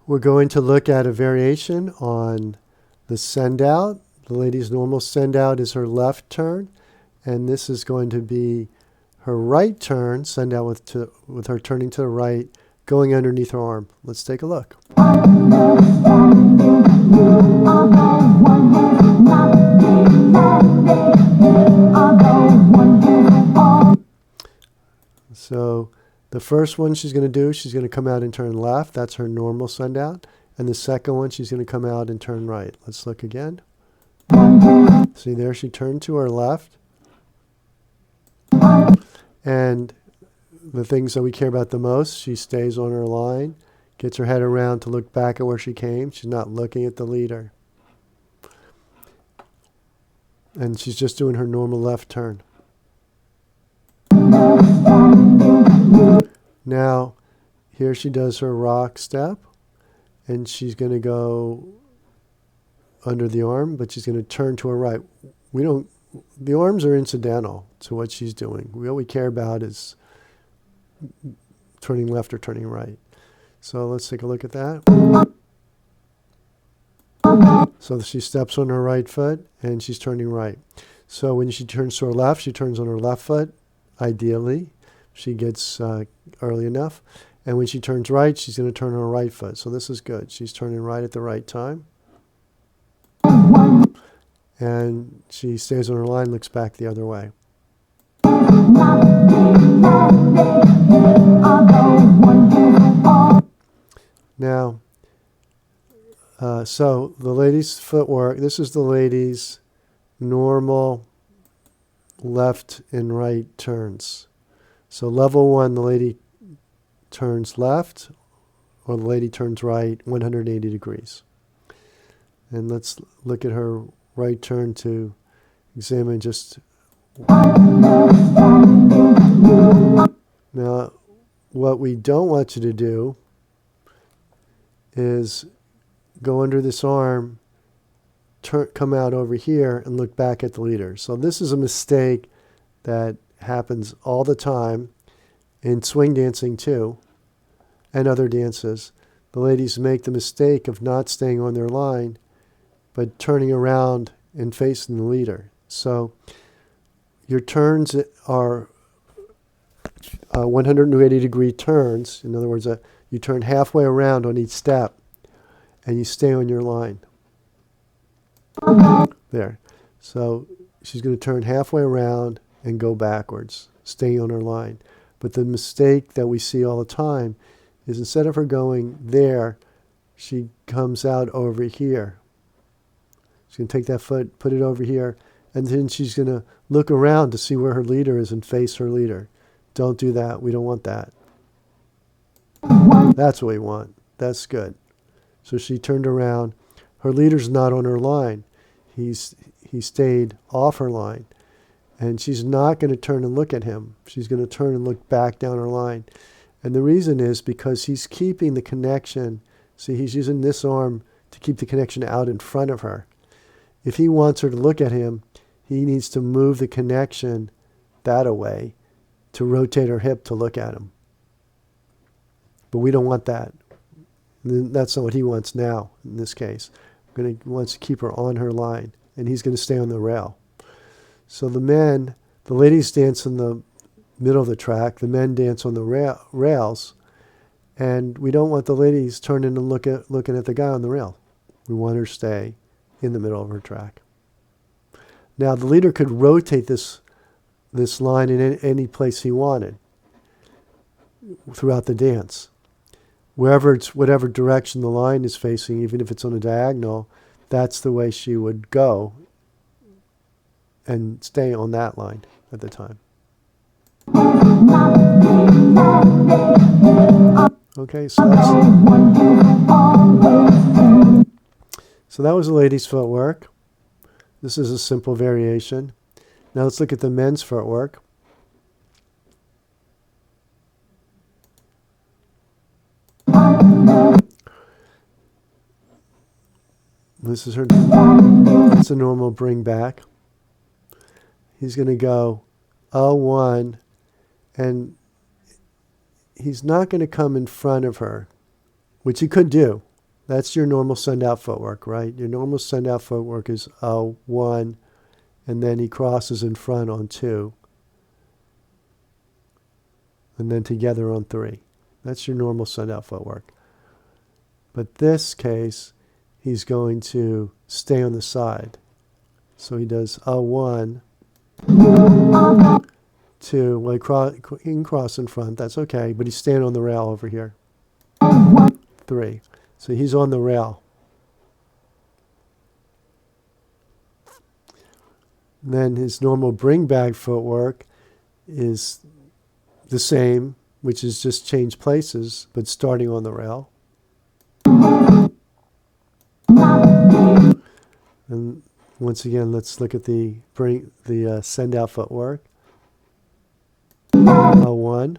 We're going to look at a variation on the send out. The lady's normal send out is her left turn, and this is going to be her right turn, send out with her turning to the right, going underneath her arm. Let's take a look. So the first one she's going to do, she's going to come out and turn left. That's her normal send out. And the second one, she's going to come out and turn right. Let's look again. See there, she turned to her left. And the things that we care about the most, she stays on her line, gets her head around to look back at where she came. She's not looking at the leader. And she's just doing her normal left turn. Now, here she does her rock step, and she's going to go under the arm, but she's going to turn to her right. The arms are incidental to what she's doing. What we care about is turning left or turning right. So let's take a look at that. So she steps on her right foot, and she's turning right. So when she turns to her left, she turns on her left foot, ideally. She gets early enough. And when she turns right, she's going to turn on her right foot. So this is good. She's turning right at the right time. And she stays on her line, looks back the other way. Now, so the lady's footwork, this is the lady's normal left and right turns. So level 1, the lady turns left, or the lady turns right 180 degrees. And let's look at her right turn to examine just. Now, what we don't want you to do is go under this arm, come out over here, and look back at the leader. So this is a mistake that happens all the time in swing dancing too, and other dances. The ladies make the mistake of not staying on their line, but turning around and facing the leader. So your turns are 180 degree turns. In other words, you turn halfway around on each step, and you stay on your line. There. So she's going to turn halfway around and go backwards, staying on her line. But the mistake that we see all the time is instead of her going there, she comes out over here. She's going to take that foot, put it over here, and then she's going to look around to see where her leader is and face her leader. Don't do that. We don't want that. That's what we want. That's good. So she turned around. Her leader's not on her line. He stayed off her line. And she's not going to turn and look at him. She's going to turn and look back down her line. And the reason is because he's keeping the connection. See, he's using this arm to keep the connection out in front of her. If he wants her to look at him, he needs to move the connection that away to rotate her hip to look at him. But we don't want that. That's not what he wants now, in this case. He wants to keep her on her line, and he's going to stay on the rail. So the ladies dance in the middle of the track. The men dance on the rails. And we don't want the ladies turning and looking at the guy on the rail. We want her to stay in the middle of her track. Now, the leader could rotate this line in any place he wanted throughout the dance. Whatever direction the line is facing, even if it's on a diagonal, that's the way she would go and stay on that line at the time. Okay, so that was the ladies' footwork. This is a simple variation. Now let's look at the men's footwork. This is that's a normal bring back. He's going to go 0-1, and he's not going to come in front of her, which he could do. That's your normal send-out footwork, right? Your normal send-out footwork is 1, and then he crosses in front on 2, and then together on 3. That's your normal send-out footwork. But this case, he's going to stay on the side. So he does 1, 2. Well, he can cross in front. That's okay. But he's staying on the rail over here. 3. So he's on the rail. And then his normal bring back footwork is the same, which is just change places, but starting on the rail. And once again, let's look at the send out footwork. 1,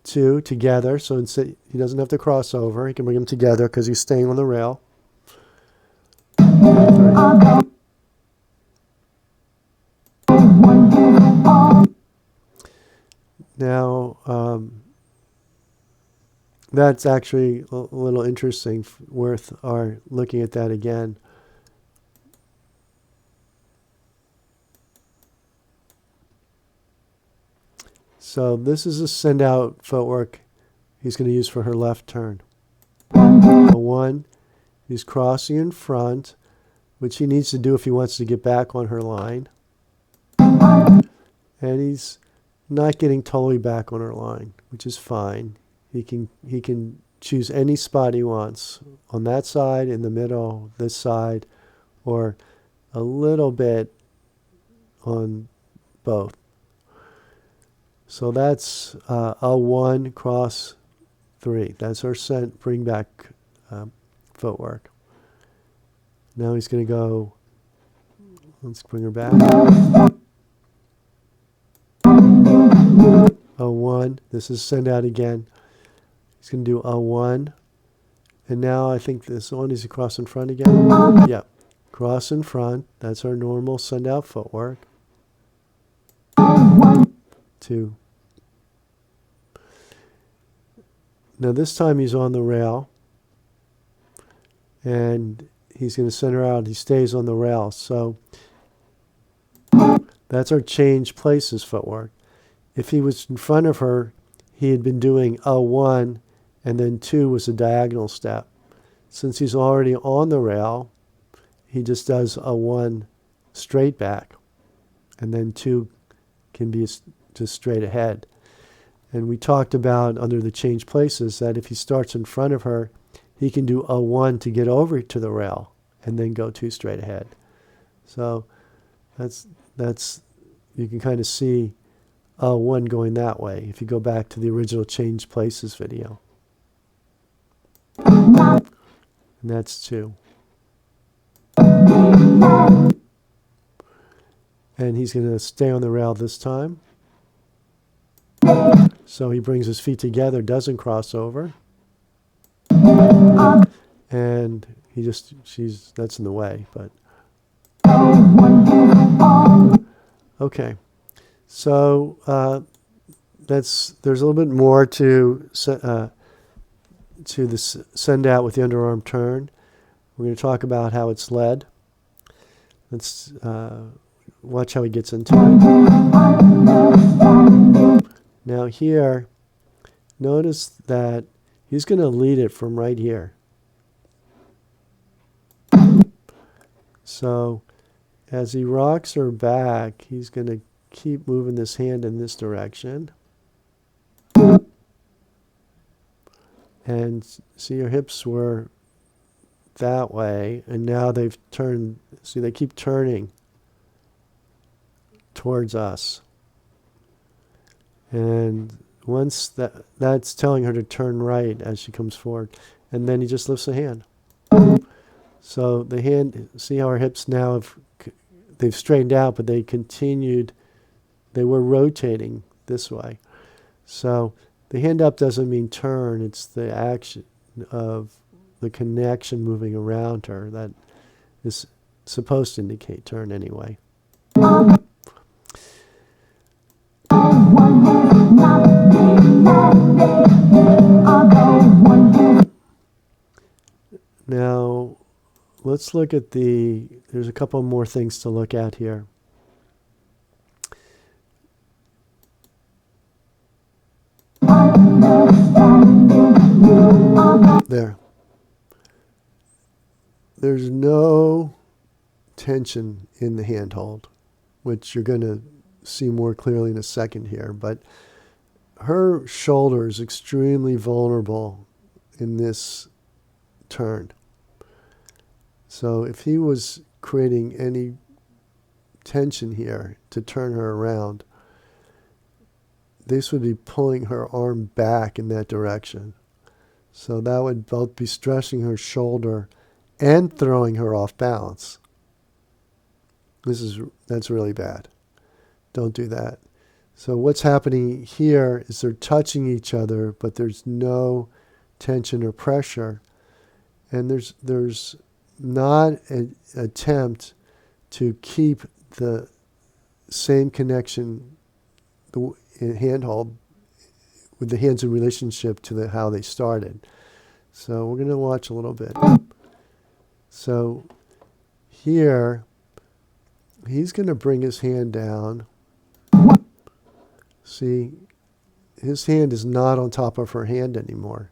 2 together, so instead he doesn't have to cross over. He can bring them together because he's staying on the rail. 3. Now, that's actually a little interesting, worth our looking at that again. So this is a send out footwork he's going to use for her left turn. 1, he's crossing in front, which he needs to do if he wants to get back on her line. And he's not getting totally back on her line, which is fine. He can choose any spot he wants, on that side, in the middle, this side, or a little bit on both. So that's a 1 cross 3. That's our bring back footwork. Now he's going to go, let's bring her back. 1. This is send out again. He's going to do 1. And now I think this one is a cross in front again. Yeah. Cross in front. That's our normal send out footwork. 2. Now this time he's on the rail. And he's going to send her out. He stays on the rail. So that's our change places footwork. If he was in front of her, he had been doing 1, and then 2 was a diagonal step. Since he's already on the rail, he just does 1 straight back, and then 2 can be just straight ahead. And we talked about under the change places that if he starts in front of her, he can do 1 to get over to the rail, and then go 2 straight ahead. So that's you can kind of see 1 going that way if you go back to the original change places video. And that's 2. And he's going to stay on the rail this time. So he brings his feet together, doesn't cross over. And that's in the way, but. Okay. So there's a little bit more to this send out with the underarm turn. We're going to talk about how it's led. Let's watch how he gets into it. Now here, notice that he's going to lead it from right here. So as he rocks her back, he's going to keep moving this hand in this direction. And see, your hips were that way, and now they've turned. See, they keep turning towards us. And once that's telling her to turn right as she comes forward. And then he just lifts the hand. So the hand, see how her hips now they've straightened out, but they were rotating this way. So the hand up doesn't mean turn, it's the action of the connection moving around her that is supposed to indicate turn anyway. Now, let's look at there's a couple more things to look at here. There. There's no tension in the handhold, which you're going to see more clearly in a second here. But her shoulder is extremely vulnerable in this turn. So if he was creating any tension here to turn her around, this would be pulling her arm back in that direction. So that would both be stressing her shoulder and throwing her off balance. That's really bad. Don't do that. So what's happening here is they're touching each other, but there's no tension or pressure. And there's not an attempt to keep the same connection in handhold with the hands in relationship to how they started. So we're going to watch a little bit. So here, he's going to bring his hand down. See, his hand is not on top of her hand anymore.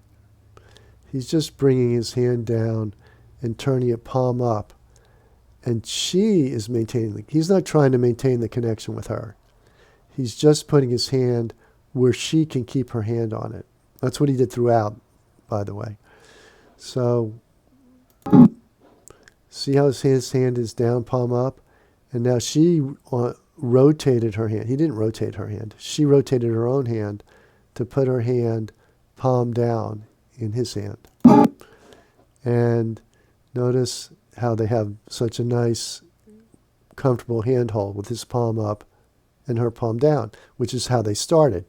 He's just bringing his hand down and turning it palm up. And she is he's not trying to maintain the connection with her. He's just putting his hand where she can keep her hand on it. That's what he did throughout, by the way. So, see how his hand is down, palm up? And now she rotated her hand. He didn't rotate her hand. She rotated her own hand to put her hand palm down in his hand. And notice how they have such a nice, comfortable handhold with his palm up and her palm down, which is how they started.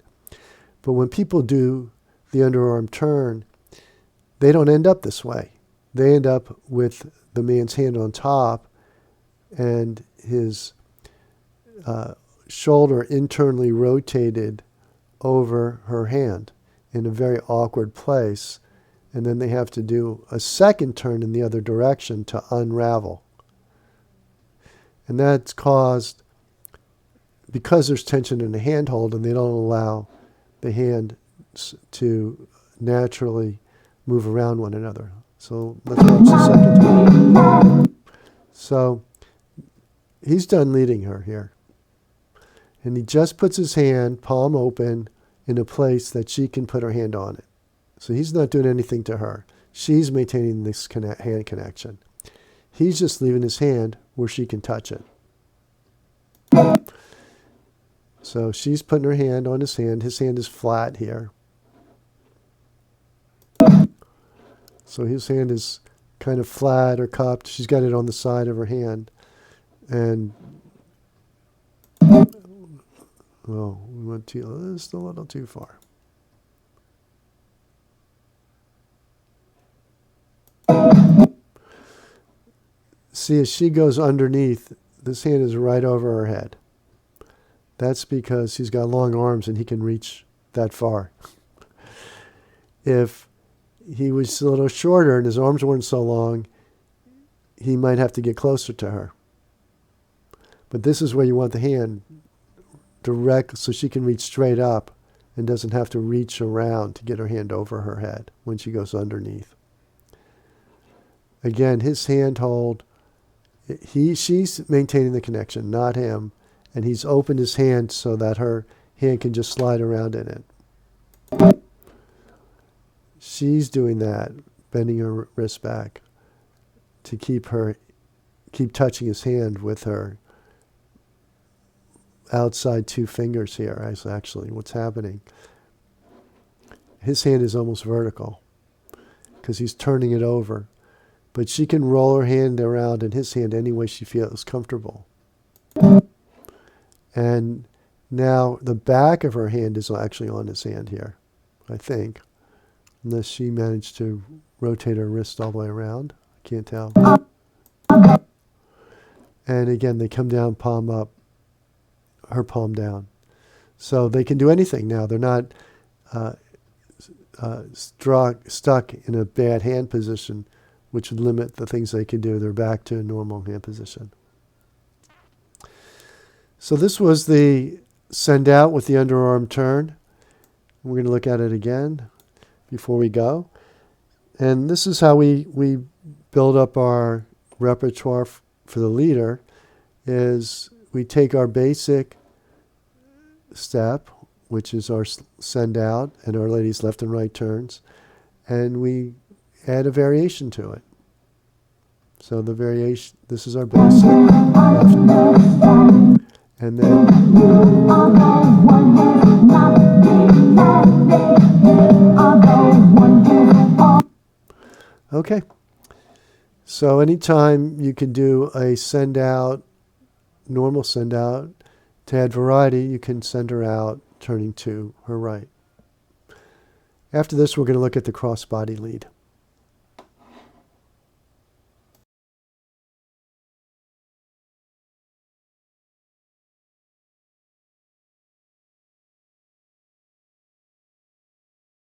But when people do the underarm turn, they don't end up this way. They end up with the man's hand on top and his shoulder internally rotated over her hand in a very awkward place. And then they have to do a second turn in the other direction to unravel. And that's caused because there's tension in the handhold and they don't allow the hand to naturally move around one another. So let's watch the second time. So he's done leading her here. And he just puts his hand, palm open, in a place that she can put her hand on it. So he's not doing anything to her. She's maintaining this hand connection. He's just leaving his hand where she can touch it. So she's putting her hand on his hand. His hand is flat here. So his hand is kind of flat or cupped. She's got it on the side of her hand. And, well, we went just a little too far. See, as she goes underneath, this hand is right over her head. That's because he's got long arms and he can reach that far. If he was a little shorter and his arms weren't so long, he might have to get closer to her. But this is where you want the hand direct so she can reach straight up and doesn't have to reach around to get her hand over her head when she goes underneath. Again, his handhold, she's maintaining the connection, not him. And he's opened his hand so that her hand can just slide around in it. She's doing that, bending her wrist back to keep touching his hand with her outside two fingers here. Is actually what's happening. His hand is almost vertical because he's turning it over. But she can roll her hand around in his hand any way she feels comfortable. And now the back of her hand is actually on his hand here, I think. Unless she managed to rotate her wrist all the way around. I can't tell. And again, they come down, palm up, her palm down. So they can do anything now. They're not stuck in a bad hand position which would limit the things they could do. They're back to a normal hand position. So this was the send out with the underarm turn. We're going to look at it again before we go. And this is how we build up our repertoire for the leader, is we take our basic step, which is our send out and Our Lady's left and right turns, and we add a variation to it. So the variation, this is our basic left, and then okay. So anytime you can do a send out, normal send out, to add variety, you can send her out turning to her right. After this, we're going to look at the crossbody lead.